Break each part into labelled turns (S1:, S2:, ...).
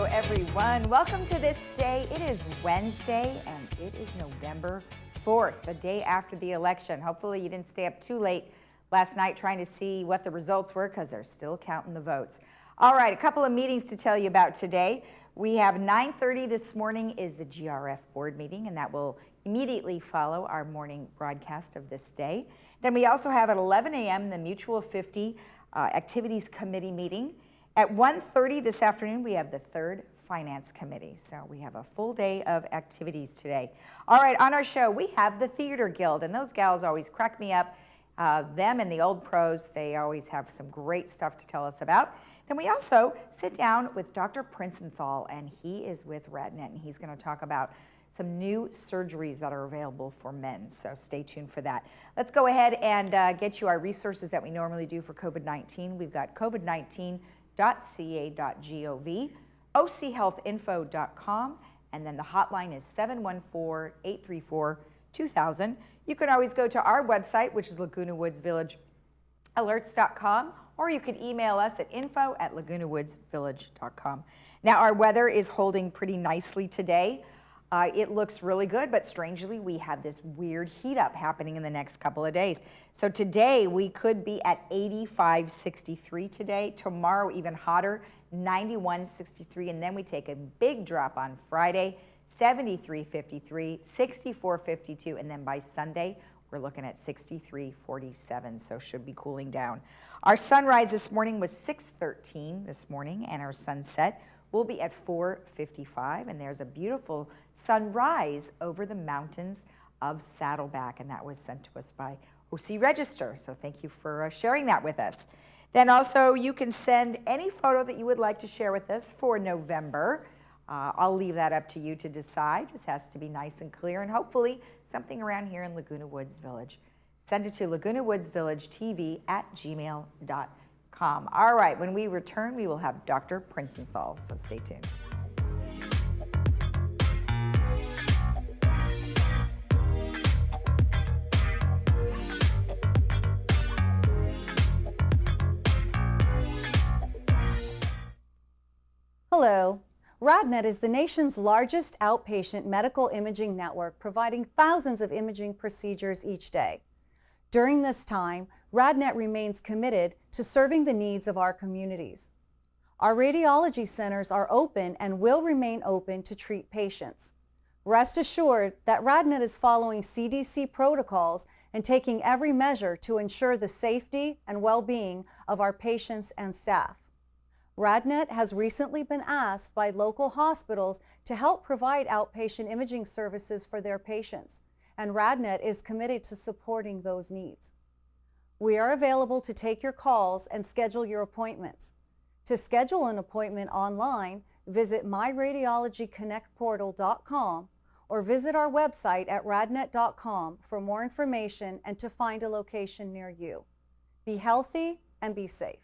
S1: Hello, everyone. Welcome to This Day. It is Wednesday, and it is November 4th, the day after the election. Hopefully, you didn't stay up too late last night trying to see what the results were, because they're still counting the votes. All right, a couple of meetings to tell you about today. We have 9:30 this morning is the GRF board meeting, and that will immediately follow our morning broadcast of This Day. Then we also have at 11 a.m. the Mutual 50 Activities Committee meeting. At 1:30 this afternoon, we have the third Finance Committee. So we have a full day of activities today. All right, on our show, we have the Theater Guild, and those gals always crack me up. Them and the old pros, they always have some great stuff to tell us about. Then we also sit down with Dr. Princenthal, and he is with RadNet, and he's going to talk about some new surgeries that are available for men. So stay tuned for that. Let's go ahead and get you our resources that we normally do for COVID-19. We've got covid19.ca.gov, ochealthinfo.com, and then the hotline is 714-834-2000. You can always go to our website, which is Laguna Woods Village alerts.com, or you can email us at info@lagunawoodsvillage.com. Now, our weather is holding pretty nicely today. It looks really good, but strangely, we have this weird heat up happening in the next couple of days. So today, we could be at 85-63 today. Tomorrow, even hotter, 91-63. And then we take a big drop on Friday, 73-53, 64-52. And then by Sunday, we're looking at 63-47, so should be cooling down. Our sunrise this morning was 6:13 this morning, and our sunset will be at 4:55, and there's a beautiful sunrise over the mountains of Saddleback, and that was sent to us by OC Register, so thank you for sharing that with us. Then also, you can send any photo that you would like to share with us for November. I'll leave that up to you to decide. Just has to be nice and clear, and hopefully something around here in Laguna Woods Village. Send it to lagunawoodsvillagetv@gmail.com. All right, when we return, we will have Dr. Princenthal, so stay tuned.
S2: Hello. RadNet is the nation's largest outpatient medical imaging network, providing thousands of imaging procedures each day. During this time, RadNet remains committed to serving the needs of our communities. Our radiology centers are open and will remain open to treat patients. Rest assured that RadNet is following CDC protocols and taking every measure to ensure the safety and well-being of our patients and staff. RadNet has recently been asked by local hospitals to help provide outpatient imaging services for their patients, and RadNet is committed to supporting those needs. We are available to take your calls and schedule your appointments. To schedule an appointment online, visit myradiologyconnectportal.com or visit our website at radnet.com for more information and to find a location near you. Be healthy and be safe.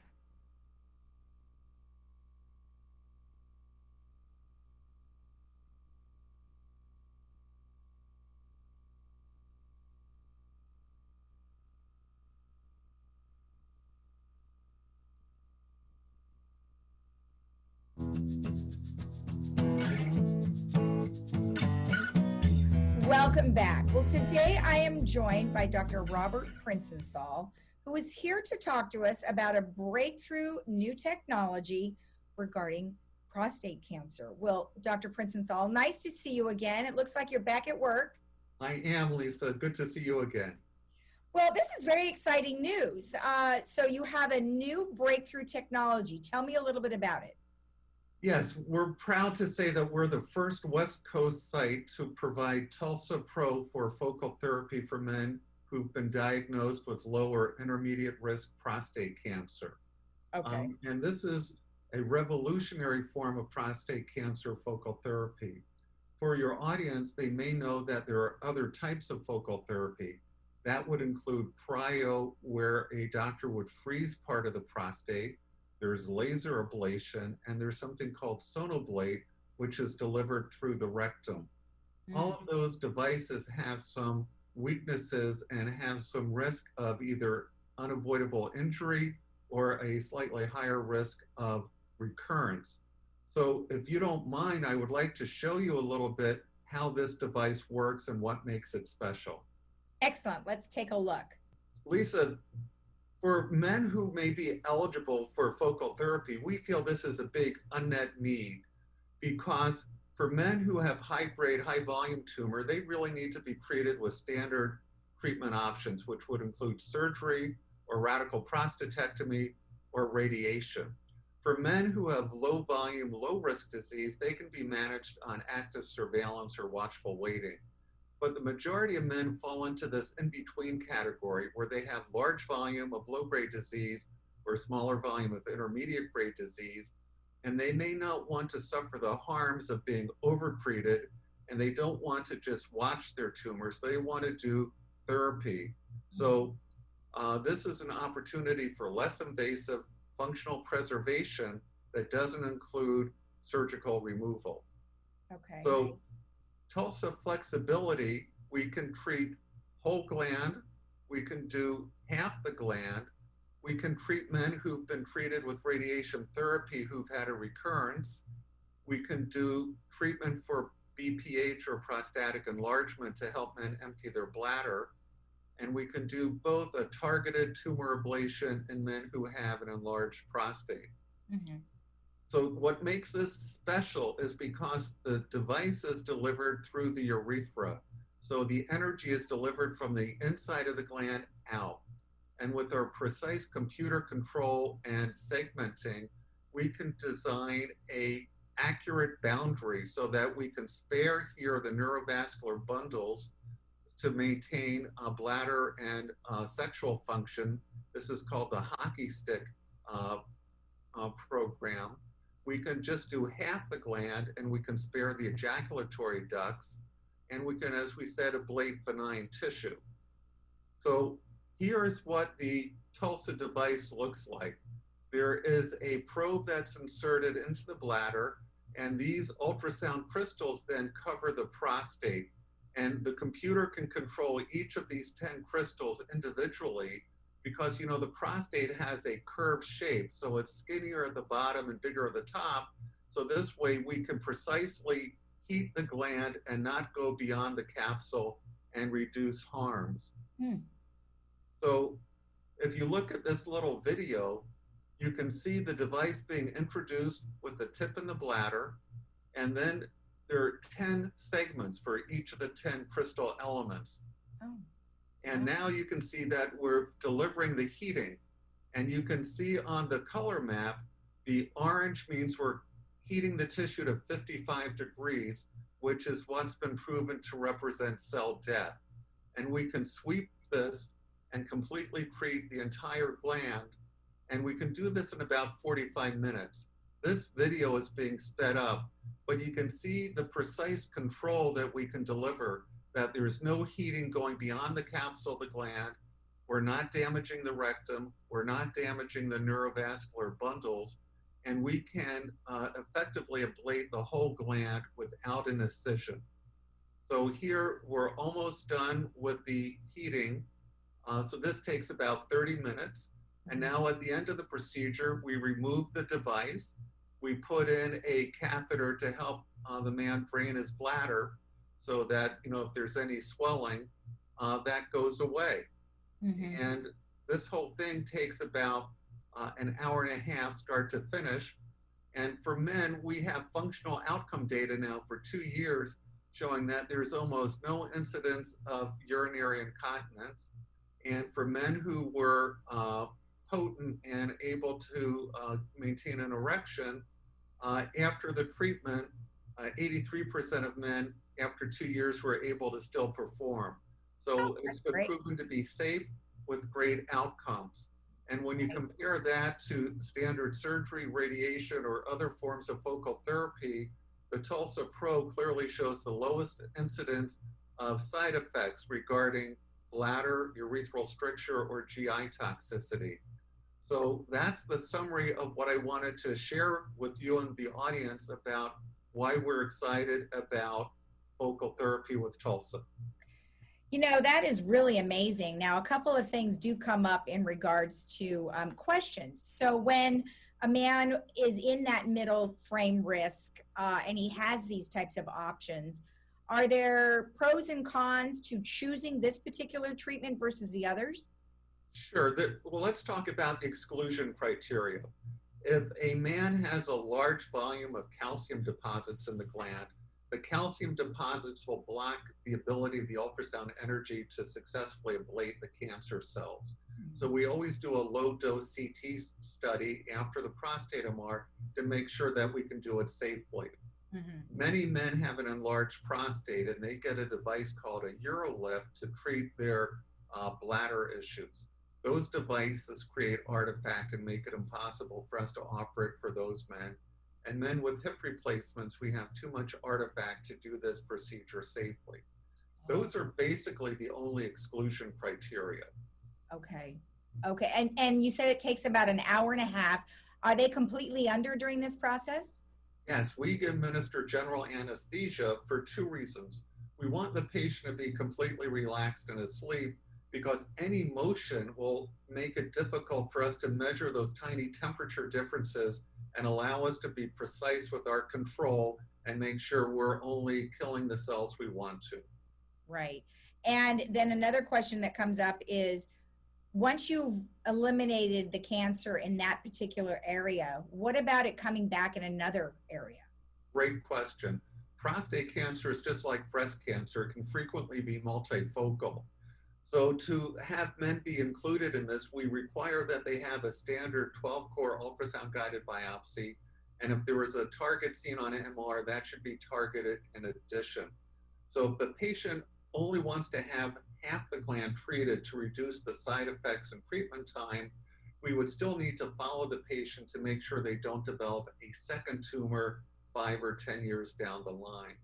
S1: Welcome back. Well, today I am joined by Dr. Robert Princenthal, who is here to talk to us about a breakthrough new technology regarding prostate cancer. Well, Dr. Princenthal, nice to see you again. It looks like you're back at work.
S3: I am, Lisa. Good to see you again.
S1: Well, this is very exciting news. So you have a new breakthrough technology. Tell me a little bit about it.
S3: Yes, we're proud to say that we're the first West Coast site to provide TULSA-PRO for focal therapy for men who've been diagnosed with low or intermediate risk prostate cancer.
S1: Okay.
S3: And this is a revolutionary form of prostate cancer focal therapy. For your audience, they may know that there are other types of focal therapy. That would include cryo, where a doctor would freeze part of the prostate. There's laser ablation, and there's something called sonoblate, which is delivered through the rectum. All of those devices have some weaknesses and have some risk of either unavoidable injury or a slightly higher risk of recurrence. So if you don't mind, I would like to show you a little bit how this device works and what makes it special.
S1: Excellent. Let's take a look.
S3: Lisa, for men who may be eligible for focal therapy, we feel this is a big unmet need because for men who have high-grade, high-volume tumor, they really need to be treated with standard treatment options, which would include surgery or radical prostatectomy or radiation. For men who have low-volume, low-risk disease, they can be managed on active surveillance or watchful waiting. But the majority of men fall into this in-between category where they have large volume of low-grade disease or smaller volume of intermediate grade disease, and they may not want to suffer the harms of being overtreated, and they don't want to just watch their tumors. They want to do therapy. So this is an opportunity for less invasive functional preservation that doesn't include surgical removal.
S1: Okay.
S3: So TULSA flexibility, we can treat whole gland, we can do half the gland, we can treat men who've been treated with radiation therapy who've had a recurrence, we can do treatment for BPH or prostatic enlargement to help men empty their bladder, and we can do both a targeted tumor ablation in men who have an enlarged prostate.
S1: Mm-hmm.
S3: So what makes this special is because the device is delivered through the urethra. So the energy is delivered from the inside of the gland out. And with our precise computer control and segmenting, we can design a accurate boundary so that we can spare here the neurovascular bundles to maintain bladder and sexual function. This is called the hockey stick program. We can just do half the gland and we can spare the ejaculatory ducts, and we can, as we said, ablate benign tissue. So here's what the TULSA device looks like. There is a probe that's inserted into the bladder, and these ultrasound crystals then cover the prostate. And the computer can control each of these 10 crystals individually because, you know, the prostate has a curved shape. So it's skinnier at the bottom and bigger at the top. So this way we can precisely heat the gland and not go beyond the capsule and reduce harms. So if you look at this little video, you can see the device being introduced with the tip in the bladder, and then there are 10 segments for each of the 10 crystal elements.
S1: Oh.
S3: And now you can see that we're delivering the heating. And you can see on the color map, the orange means we're heating the tissue to 55 degrees, which is what's been proven to represent cell death. And we can sweep this and completely treat the entire gland. And we can do this in about 45 minutes. This video is being sped up, but you can see the precise control that we can deliver, that there's no heating going beyond the capsule of the gland. We're not damaging the rectum. We're not damaging the neurovascular bundles. And we can effectively ablate the whole gland without an incision. So here we're almost done with the heating. So this takes about 30 minutes. And now at the end of the procedure, we remove the device. We put in a catheter to help the man drain his bladder so that, you know, if there's any swelling, that goes away.
S1: Mm-hmm.
S3: And this whole thing takes about an hour and a half start to finish. And for men, we have functional outcome data now for 2 years showing that there's almost no incidence of urinary incontinence. And for men who were potent and able to maintain an erection, after the treatment, 83% of men after 2 years were able to still perform. So it's been proven to be safe with great outcomes. And when you compare that to standard surgery, radiation, or other forms of focal therapy, the TULSA Pro clearly shows the lowest incidence of side effects regarding bladder, urethral stricture, or GI toxicity. So that's the summary of what I wanted to share with you and the audience about why we're excited about focal therapy with TULSA.
S1: You know, that is really amazing. Now, a couple of things do come up in regards to questions. So when a man is in that middle frame risk and he has these types of options, are there pros and cons to choosing this particular treatment versus the others?
S3: Sure. Well, let's talk about the exclusion criteria. If a man has a large volume of calcium deposits in the gland, the calcium deposits will block the ability of the ultrasound energy to successfully ablate the cancer cells. So we always do a low dose CT study after the prostate MR to make sure that we can do it safely. Many men have an enlarged prostate and they get a device called a UroLift to treat their bladder issues. Those devices create artifact and make it impossible for us to offer it for those men. And men with hip replacements, we have too much artifact to do this procedure safely. Those are basically the only exclusion criteria.
S1: Okay. Okay. And you said it takes about an hour and a half. Are they completely under during this process?
S3: Yes, we administer general anesthesia for two reasons. We want the patient to be completely relaxed and asleep, because any motion will make it difficult for us to measure those tiny temperature differences and allow us to be precise with our control and make sure we're only killing the cells we want to.
S1: Right. And then another question that comes up is, once you've eliminated the cancer in that particular area, what about it coming back in another area?
S3: Great question. Prostate cancer is just like breast cancer. It can frequently be multifocal. So to have men be included in this, we require that they have a standard 12-core ultrasound guided biopsy. And if there is a target seen on MR, that should be targeted in addition. So if the patient only wants to have half the gland treated to reduce the side effects and treatment time, we would still need to follow the patient to make sure they don't develop a second tumor 5 or 10 years down the line.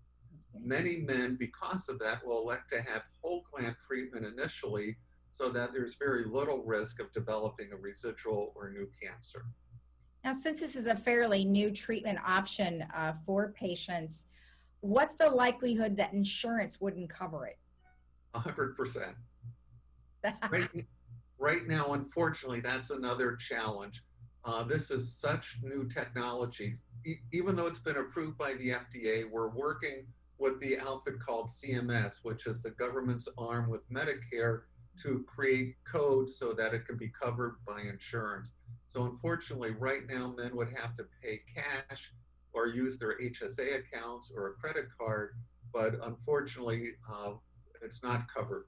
S3: Many men, because of that, will elect to have whole gland treatment initially so that there's very little risk of developing a residual or new cancer.
S1: Now, since this is a fairly new treatment option for patients, what's the likelihood that insurance wouldn't cover it?
S3: 100%. Right now, unfortunately, that's another challenge. This is such new technology. Even though it's been approved by the FDA, we're working with the outfit called CMS, which is the government's arm with Medicare, to create codes so that it can be covered by insurance. So unfortunately, right now, men would have to pay cash or use their HSA accounts or a credit card, but unfortunately, it's not covered.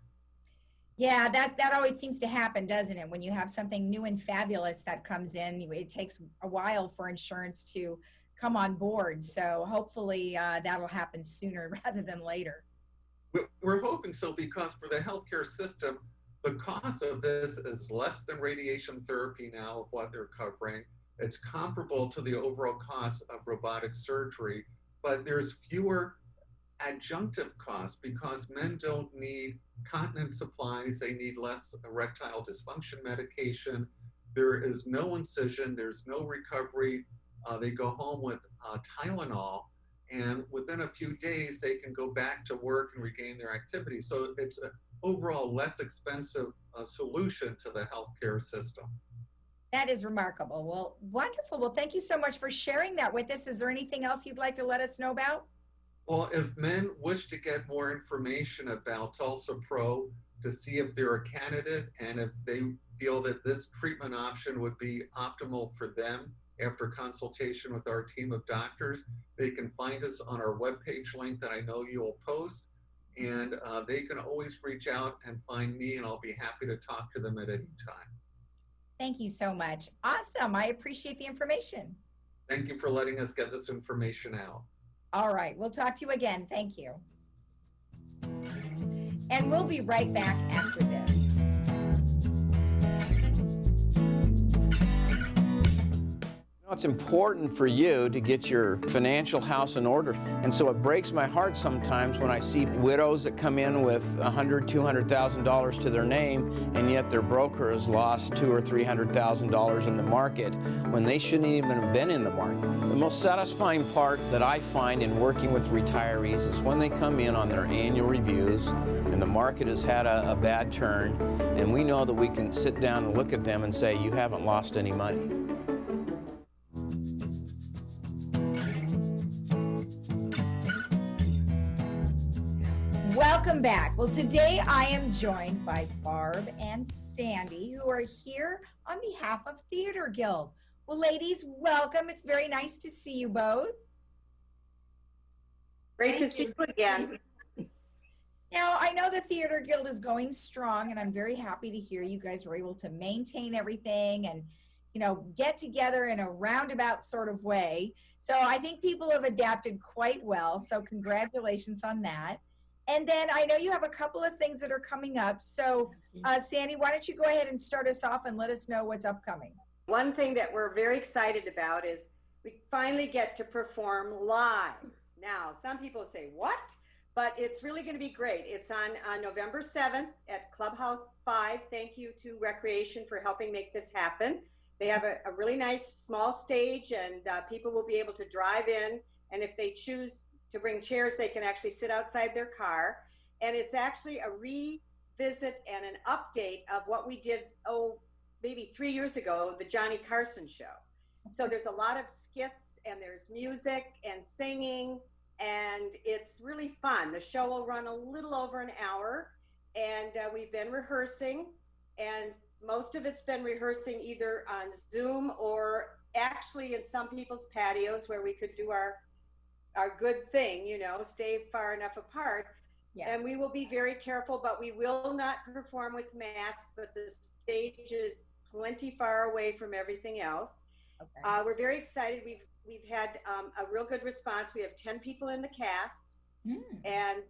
S1: Yeah, that always seems to happen, doesn't it? When you have something new and fabulous that comes in, it takes a while for insurance to come on board. So hopefully that'll happen sooner rather than later.
S3: We're hoping so, because for the healthcare system, the cost of this is less than radiation therapy now of what they're covering. It's comparable to the overall cost of robotic surgery, but there's fewer adjunctive costs because men don't need continence supplies. They need less erectile dysfunction medication. There is no incision. There's no recovery. They go home with Tylenol, and within a few days, they can go back to work and regain their activity. So it's an overall less expensive solution to the healthcare system.
S1: That is remarkable. Well, wonderful. Well, thank you so much for sharing that with us. Is there anything else you'd like to let us know about?
S3: Well, if men wish to get more information about TULSA-PRO to see if they're a candidate and if they feel that this treatment option would be optimal for them after consultation with our team of doctors, they can find us on our webpage link that I know you'll post, and they can always reach out and find me, and I'll be happy to talk to them at any time.
S1: Thank you so much. Awesome. I appreciate the information.
S3: Thank you for letting us get this information out.
S1: All right. We'll talk to you again. Thank you. And we'll be right back after this.
S4: It's important for you to get your financial house in order. And so it breaks my heart sometimes when I see widows that come in with $100,000, $200,000 to their name, and yet their broker has lost $200,000 or $300,000 in the market when they shouldn't even have been in the market. The most satisfying part that I find in working with retirees is when they come in on their annual reviews and the market has had a bad turn, and we know that we can sit down and look at them and say, you haven't lost any money.
S1: Welcome back. Well, today I am joined by Barb and Sandy, who are here on behalf of Theater Guild. Well, ladies, welcome. It's very nice to see you both.
S5: Great to see you again.
S1: Now, I know the Theater Guild is going strong, and I'm very happy to hear you guys were able to maintain everything and, you know, get together in a roundabout sort of way. So I think people have adapted quite well. So congratulations on that. And then I know you have a couple of things that are coming up. So Sandy, why don't you go ahead and start us off and let us know what's upcoming?
S5: One thing that we're very excited about is we finally get to perform live. Now, some people say, what? But it's really going to be great. It's on November 7th at Clubhouse 5. Thank you to Recreation for helping make this happen. They have a really nice small stage, and people will be able to drive in. And if they choose to bring chairs, they can actually sit outside their car. And it's actually a revisit and an update of what we did, maybe 3 years ago, the Johnny Carson show. So there's a lot of skits, and there's music and singing, and it's really fun. The show will run a little over an hour, and we've been rehearsing, and most of it's been rehearsing either on Zoom or actually in some people's patios where we could do our good thing, you know, stay far enough apart. Yeah. And we will be very careful, but we will not perform with masks, but the stage is plenty far away from everything else. Okay. We're very excited. We've had a real good response. We have 10 people in the cast, and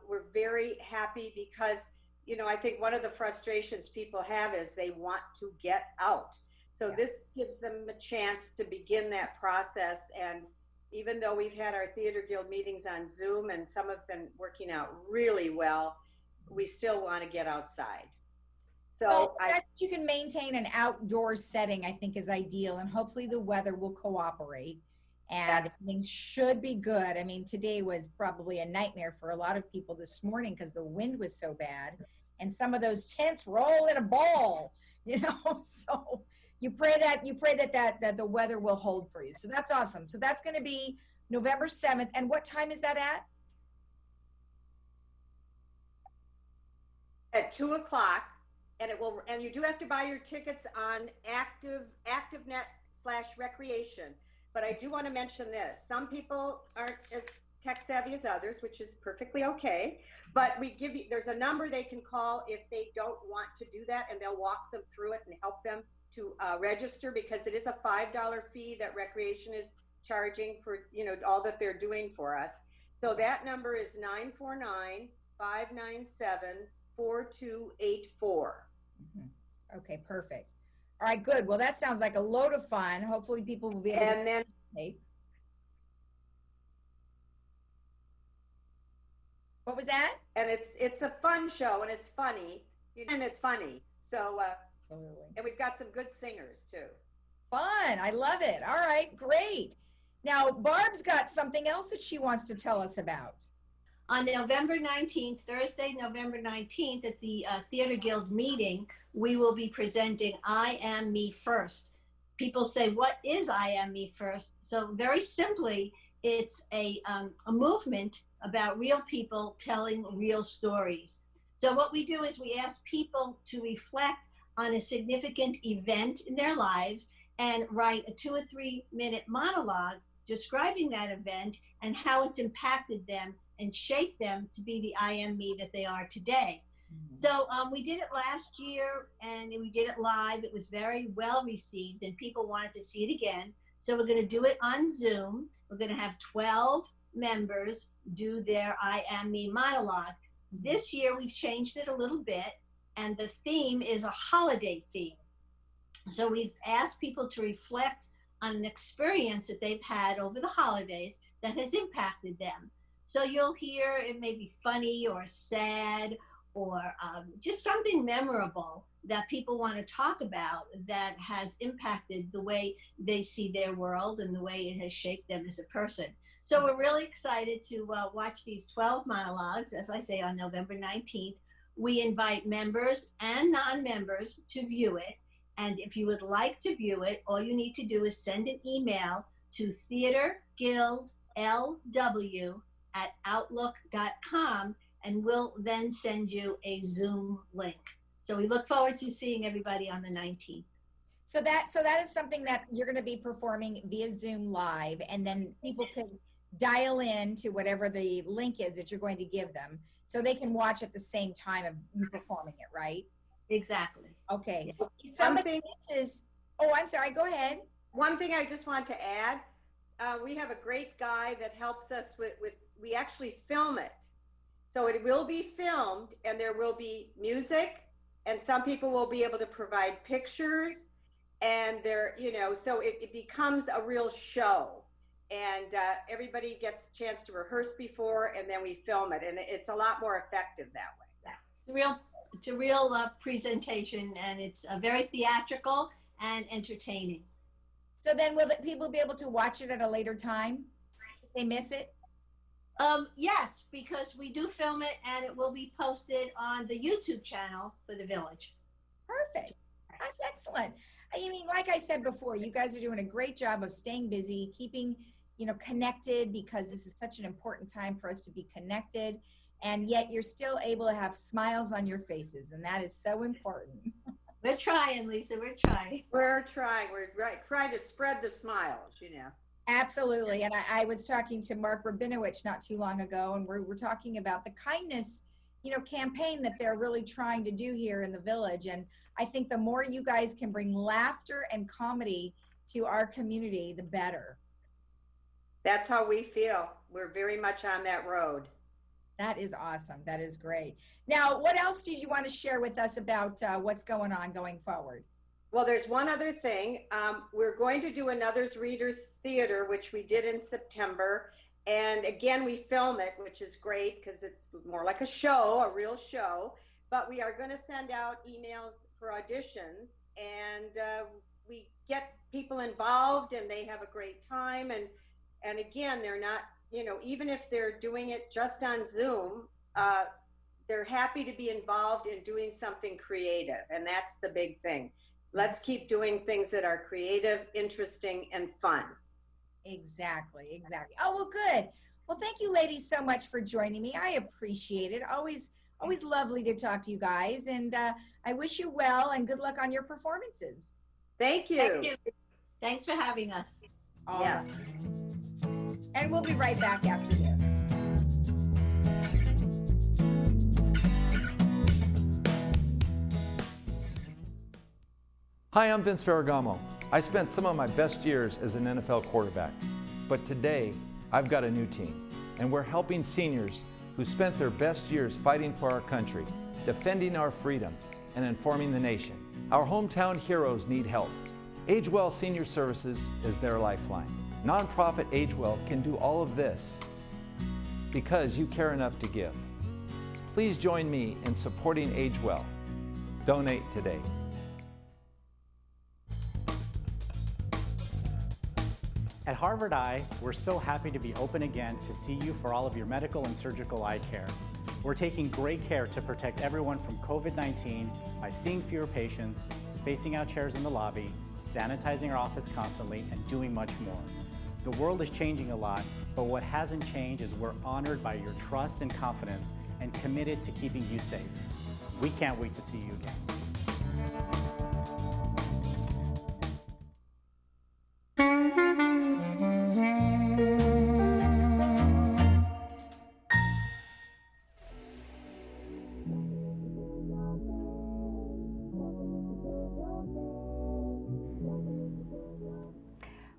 S5: we're very happy because, you know, I think one of the frustrations people have is they want to get out. So this gives them a chance to begin that process. And even though we've had our Theater Guild meetings on Zoom and some have been working out really well, we still want to get outside. So
S1: you can maintain an outdoor setting, I think, is ideal, and hopefully the weather will cooperate and things should be good. I mean, today was probably a nightmare for a lot of people this morning because the wind was so bad, and some of those tents were all in a ball, you know. So you pray that the weather will hold for you. So that's awesome. So that's going to be November 7th, and what time is that at?
S5: At 2 o'clock. And you do have to buy your tickets on ActiveNet/Recreation. But I do want to mention this. Some people aren't as tech savvy as others, which is perfectly okay. But there's a number they can call if they don't want to do that, and they'll walk them through it and help them to register, because it is a $5 fee that Recreation is charging for, you know, all that they're doing for us. So that number is 949-597-4284.
S1: Okay, perfect. All right, good. Well, that sounds like a load of fun. Hopefully people will be able
S5: to
S1: participate. What was that?
S5: And it's a fun show, and it's funny. So and we've got some good singers too.
S1: Fun. I love it. All right, great. Now Barb's got something else that she wants to tell us about.
S6: On November 19th, Thursday, November 19th, at the Theater Guild meeting, we will be presenting I Am Me First. People say, what is I Am Me First? So very simply, it's a movement about real people telling real stories. So what we do is we ask people to reflect on a significant event in their lives and write a 2 or 3 minute monologue describing that event and how it's impacted them and shape them to be the I Am Me that they are today. Mm-hmm. So we did it last year, and we did it live. It was very well received, and people wanted to see it again. So we're going to do it on Zoom. We're going to have 12 members do their I Am Me monologue. Mm-hmm. This year we've changed it a little bit, and the theme is a holiday theme. So we've asked people to reflect on an experience that they've had over the holidays that has impacted them. So you'll hear it may be funny or sad or just something memorable that people want to talk about that has impacted the way they see their world and the way it has shaped them as a person. So we're really excited to watch these 12 monologues, as I say, on November 19th. We invite members and non-members to view it. And if you would like to view it, all you need to do is send an email to theaterguildlw@outlook.com, and we'll then send you a Zoom link. So we look forward to seeing everybody on the 19th.
S1: So that is something that you're going to be performing via Zoom live, and then people can dial in to whatever the link is that you're going to give them, so they can watch at the same time of you performing it, right?
S6: Exactly.
S1: Okay.
S6: Yeah.
S1: If somebody misses, oh, I'm sorry, go ahead.
S5: One thing I just want to add, we have a great guy that helps us with we actually film it. So it will be filmed, and there will be music, and some people will be able to provide pictures, and there, so it becomes a real show, and everybody gets a chance to rehearse before, and then we film it, and it's a lot more effective that way.
S6: Yeah. It's a real presentation, and it's very theatrical and entertaining.
S1: So then will people be able to watch it at a later time if they miss it?
S6: Yes, because we do film it, and it will be posted on the YouTube channel for the village.
S1: Perfect. That's excellent. I mean, like I said before, you guys are doing a great job of staying busy, keeping, connected, because this is such an important time for us to be connected. And yet you're still able to have smiles on your faces. And that is so important.
S6: We're trying, Lisa. We're trying.
S5: We're trying. We're trying to spread the smiles,
S1: Absolutely. And I was talking to Mark Rabinowitz not too long ago, and we're talking about the kindness, campaign that they're really trying to do here in the village. And I think the more you guys can bring laughter and comedy to our community, the better.
S5: That's how we feel. We're very much on that road.
S1: That is awesome. That is great. Now, what else did you want to share with us about what's going on going forward?
S5: Well, there's one other thing. We're going to do another's Readers Theater, which we did in September. And again, we film it, which is great because it's more like a show, a real show. But we are going to send out emails for auditions, and we get people involved, and they have a great time. And again, they're not, even if they're doing it just on Zoom, they're happy to be involved in doing something creative. And that's the big thing. Let's keep doing things that are creative, interesting, and fun.
S1: Exactly. Oh, well, good. Well, thank you ladies so much for joining me. I appreciate it. Always lovely to talk to you guys. And I wish you well and good luck on your performances.
S5: Thank you.
S6: Thank you. Thanks for having us.
S5: Yes.
S1: And we'll be right back after this.
S7: Hi, I'm Vince Ferragamo. I spent some of my best years as an NFL quarterback, but today I've got a new team, and we're helping seniors who spent their best years fighting for our country, defending our freedom, and informing the nation. Our hometown heroes need help. AgeWell Senior Services is their lifeline. Nonprofit AgeWell can do all of this because you care enough to give. Please join me in supporting AgeWell. Donate today.
S8: At Harvard Eye, we're so happy to be open again to see you for all of your medical and surgical eye care. We're taking great care to protect everyone from COVID-19 by seeing fewer patients, spacing out chairs in the lobby, sanitizing our office constantly, and doing much more. The world is changing a lot, but what hasn't changed is we're honored by your trust and confidence and committed to keeping you safe. We can't wait to see you again.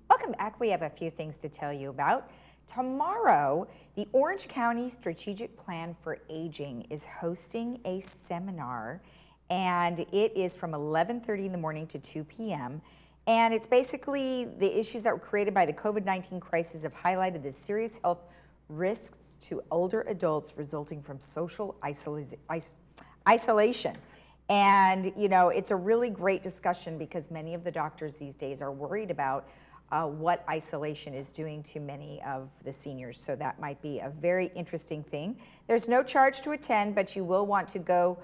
S1: Welcome back. We have a few things to tell you about. Tomorrow, the Orange County Strategic Plan for Aging is hosting a seminar, and it is from 11:30 in the morning to 2 p.m. And it's basically the issues that were created by the COVID-19 crisis have highlighted the serious health risks to older adults resulting from social isolation. And, it's a really great discussion because many of the doctors these days are worried about what isolation is doing to many of the seniors. So that might be a very interesting thing. There's no charge to attend, but you will want to go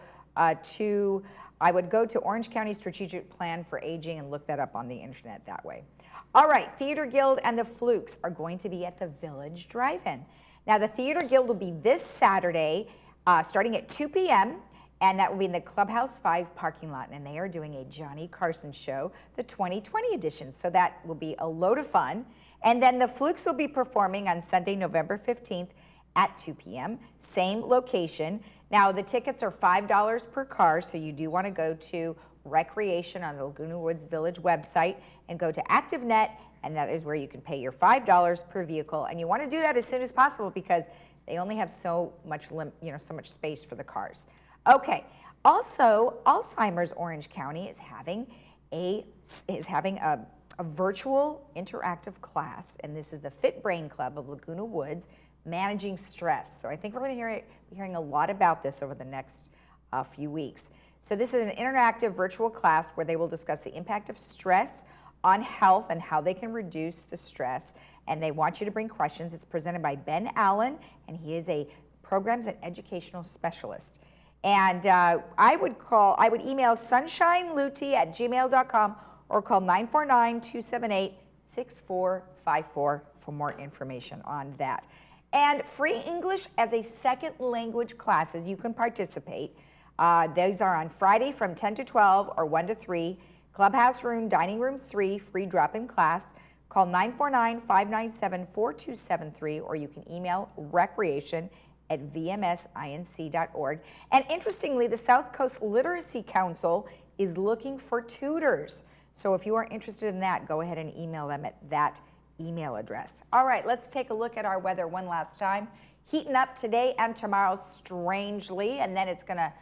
S1: I would go to Orange County Strategic Plan for Aging and look that up on the internet that way. All right, Theater Guild and the Fluukes are going to be at the Village Drive-In. Now, the Theater Guild will be this Saturday starting at 2 p.m., and that will be in the Clubhouse 5 parking lot, and they are doing a Johnny Carson show, the 2020 edition, so that will be a load of fun. And then the Fluukes will be performing on Sunday, November 15th at 2 p.m., same location. Now, the tickets are $5 per car, so you do want to go to Recreation on the Laguna Woods Village website and go to ActiveNet, and that is where you can pay your $5 per vehicle. And you want to do that as soon as possible because they only have so much space for the cars. Okay. Also, Alzheimer's Orange County is having a virtual interactive class, and this is the Fit Brain Club of Laguna Woods, Managing Stress. So I think we're going to be hearing a lot about this over the next few weeks. So this is an interactive virtual class where they will discuss the impact of stress on health and how they can reduce the stress. And they want you to bring questions. It's presented by Ben Allen, and he is a programs and educational specialist. And I would email sunshineluti@gmail.com or call 949-278-6454 for more information on that. And free English as a second language classes, you can participate. Those are on Friday from 10 to 12 or 1 to 3. Clubhouse Room, Dining Room 3, free drop-in class. Call 949-597-4273, or you can email recreation@vmsinc.org. And interestingly, the South Coast Literacy Council is looking for tutors. So if you are interested in that, go ahead and email them at that email address. All right, let's take a look at our weather one last time. Heating up today and tomorrow strangely, and then it's going to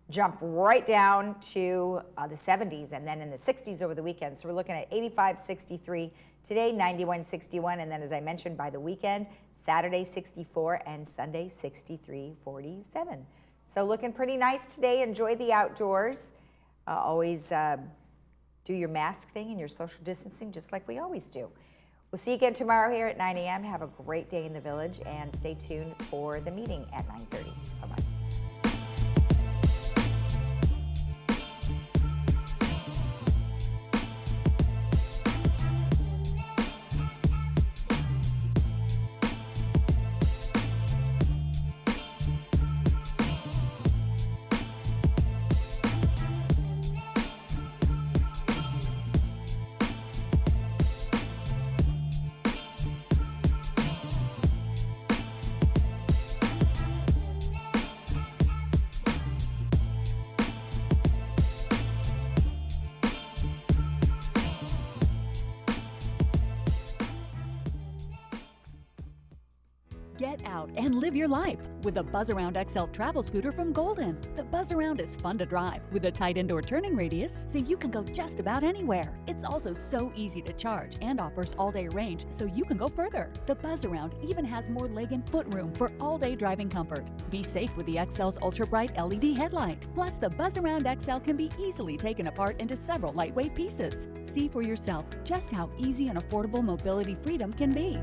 S1: jump right down to the 70s and then in the 60s over the weekend. So we're looking at 85, 63 today, 91, 61, and then as I mentioned, by the weekend, Saturday 64 and Sunday 63, 47. So looking pretty nice today. Enjoy the outdoors. Always do your mask thing and your social distancing just like we always do. We'll see you again tomorrow here at 9 a.m. Have a great day in the village and stay tuned for the meeting at 9:30. Bye-bye.
S9: Get out and live your life with the Buzz Around XL travel scooter from Golden. The Buzz Around is fun to drive with a tight indoor turning radius so you can go just about anywhere. It's also so easy to charge and offers all-day range so you can go further. The Buzz Around even has more leg and foot room for all-day driving comfort. Be safe with the XL's ultra-bright LED headlight. Plus, the Buzz Around XL can be easily taken apart into several lightweight pieces. See for yourself just how easy and affordable mobility freedom can be.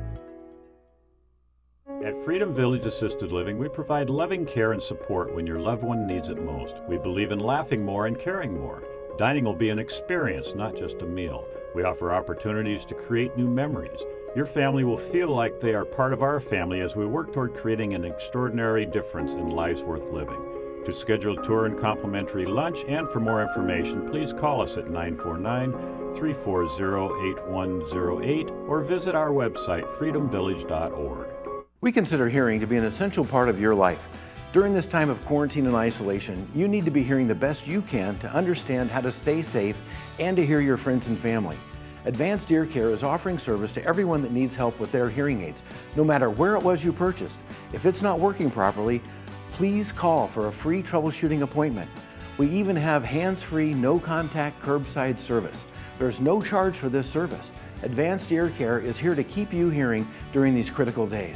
S10: At Freedom Village Assisted Living, we provide loving care and support when your loved one needs it most. We believe in laughing more and caring more. Dining will be an experience, not just a meal. We offer opportunities to create new memories. Your family will feel like they are part of our family as we work toward creating an extraordinary difference in lives worth living. To schedule a tour and complimentary lunch and for more information, please call us at 949-340-8108 or visit our website, freedomvillage.org.
S7: We consider hearing to be an essential part of your life. During this time of quarantine and isolation, you need to be hearing the best you can to understand how to stay safe and to hear your friends and family. Advanced Ear Care is offering service to everyone that needs help with their hearing aids, no matter where it was you purchased. If it's not working properly, please call for a free troubleshooting appointment. We even have hands-free, no-contact curbside service. There's no charge for this service. Advanced Ear Care is here to keep you hearing during these critical days.